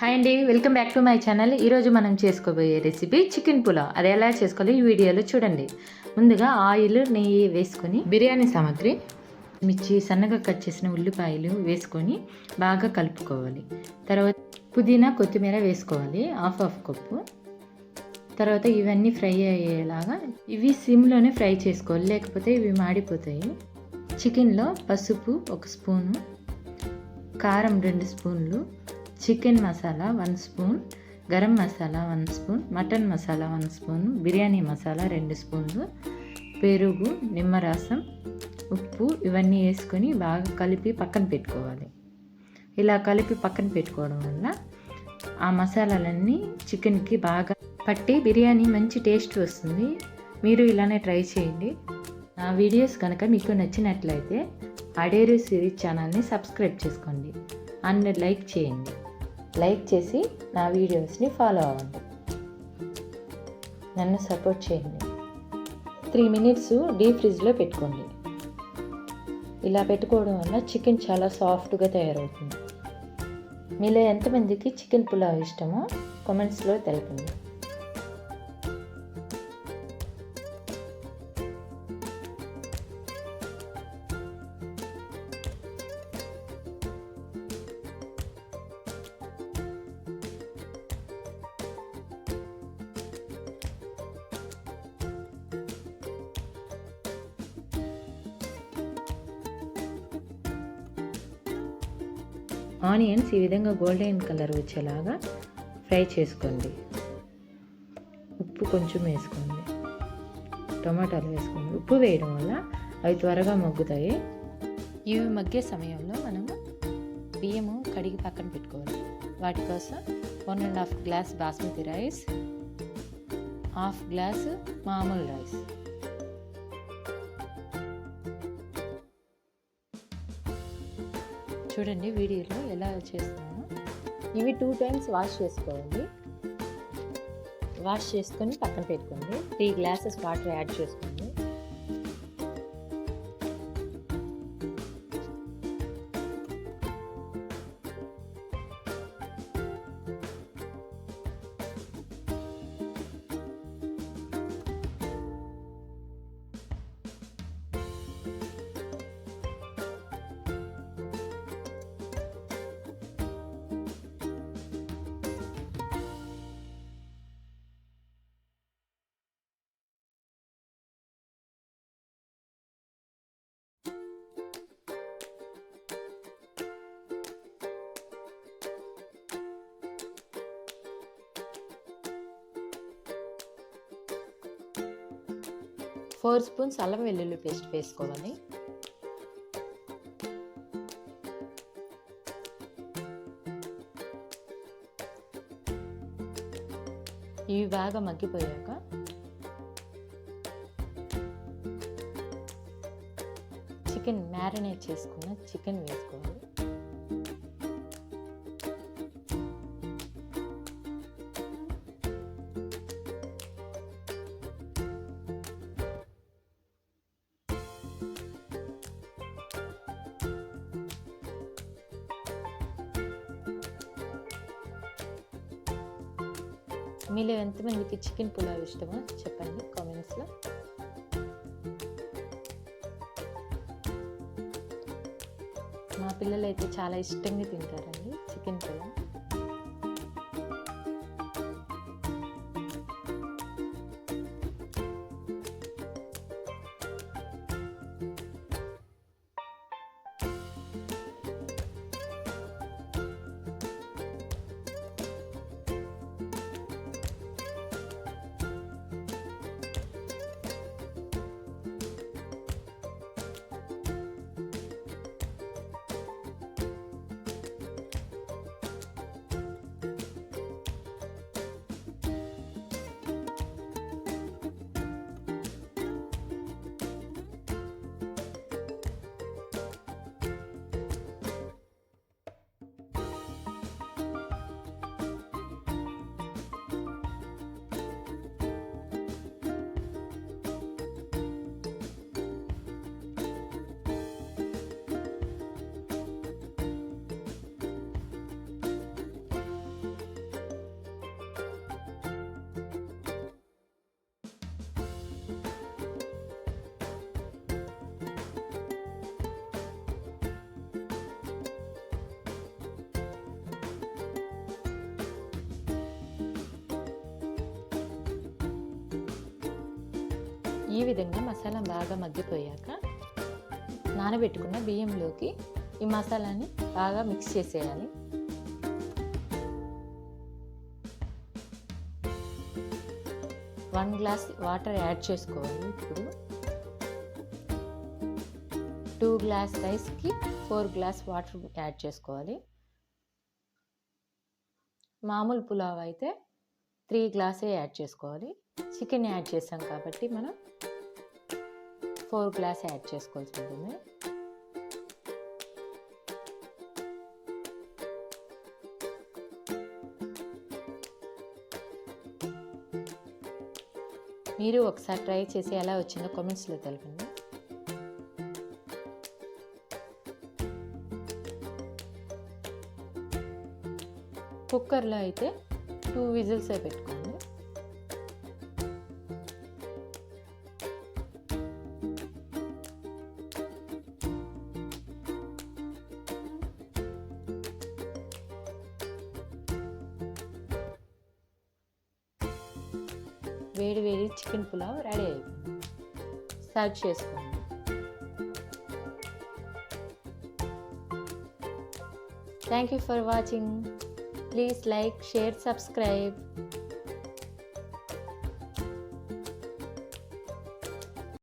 Hi అండి, welcome back to my channel. ఈరోజు మనం చేసుకోబోయే రెసిపీ చికెన్ పులావ్. అది ఎలా చేసుకోవాలో ఈ వీడియోలో చూడండి. ముందుగా ఆయిల్, నెయ్యి వేసుకొని బిర్యానీ సామాగ్రి, మిర్చి, సన్నగా కట్ చేసిన ఉల్లిపాయలు వేసుకొని బాగా కలుపుకోవాలి. తర్వాత పుదీనా, కొత్తిమీర వేసుకోవాలి, హాఫ్ కప్పు. తర్వాత ఇవన్నీ ఫ్రై అయ్యేలాగా ఇవి సిమ్లోనే ఫ్రై చేసుకోవాలి, లేకపోతే ఇవి మాడిపోతాయి. చికెన్లో పసుపు 1 స్పూను, కారం 2 స్పూన్లు, chicken masala 1 spoon, garam masala 1 spoon, mutton masala 1 spoon, biryani masala 2 స్పూన్లు, పెరుగు, నిమ్మరసం, ఉప్పు ఇవన్నీ వేసుకొని బాగా కలిపి పక్కన పెట్టుకోవాలి. ఇలా కలిపి పక్కన పెట్టుకోవడం వల్ల ఆ మసాలాలన్నీ చికెన్కి బాగా పట్టి బిర్యానీ మంచి టేస్ట్ వస్తుంది. మీరు ఇలానే ట్రై చేయండి. నా వీడియోస్ కనుక మీకు నచ్చినట్లయితే అడేరు సిరీస్ ఛానల్ని సబ్స్క్రైబ్ చేసుకోండి అండ్ లైక్ చేయండి. లైక్ చేసి నా వీడియోస్ని ఫాలో అవ్వండి, నన్ను సపోర్ట్ చేయండి. 3 మినిట్స్ డీప్ ఫ్రిడ్జ్లో పెట్టుకోండి. ఇలా పెట్టుకోవడం వల్ల చికెన్ చాలా సాఫ్ట్గా తయారవుతుంది. మీలో ఎంతమందికి చికెన్ పులావ్ ఇష్టమో కామెంట్స్లో తెలపండి. ఆనియన్స్ ఈ విధంగా గోల్డెన్ కలర్ వచ్చేలాగా ఫ్రై చేసుకోండి. ఉప్పు కొంచెం వేసుకోండి, టమాటాలు వేసుకోండి. ఉప్పు వేయడం వల్ల అవి త్వరగా మగ్గుతాయి. ఇవి మగ్గే సమయంలో మనము బియ్యము కడిగి పక్కన పెట్టుకోవాలి. వాటి కోసం 1.5 glass basmati rice, half glass మామూలు రైస్. చూడండి వీడియోలో ఎలా చేస్తున్నాను. ఇవి 2 టైమ్స్ వాష్ చేసుకోవాలి. వాష్ చేసుకొని పక్కన పెట్టుకోండి. 3 గ్లాసెస్ వాటర్ యాడ్ చేసుకోండి. ఫోర్ స్పూన్స్ అల్లం వెల్లుల్లి పేస్ట్ వేసుకోవాలి. ఇవి బాగా మగ్గిపోయాక చికెన్ మ్యారినేట్ చేసుకున్న చికెన్ వేసుకోవాలి. మీలో ఎంతమందికి చికెన్ పులావ్ ఇష్టమో చెప్పండి కామెంట్స్లో. మా పిల్లలు అయితే చాలా ఇష్టంగా తింటారండి చికెన్ పులావ్. ఈ విధంగా మసాలా బాగా మగ్గిపోయాక నానబెట్టుకున్న బియ్యంలోకి ఈ మసాలాని బాగా మిక్స్ చేసేయాలి. వన్ గ్లాస్ వాటర్ యాడ్ చేసుకోవాలి. ఇప్పుడు 2 గ్లాస్ రైస్కి 4 గ్లాస్ వాటర్ యాడ్ చేసుకోవాలి. మామూలు పులావ్ అయితే 3 గ్లాసే యాడ్ చేసుకోవాలి. చికెన్ యాడ్ చేసాం కాబట్టి మనం 4 గ్లాస్ యాడ్ చేసుకోవాల్సి ఉంటుంది. మీరు ఒకసారి ట్రై చేసి ఎలా వచ్చిందో కామెంట్స్లో తెలపండి. కుక్కర్లో అయితే 2 విజిల్సే పెట్టుకోండి. వేడి వేడి చికెన్ పులావ్ రెడీ అయిపోయింది. సర్వ్ చేసుకోండి. Thank you for watching. Please like, share, subscribe.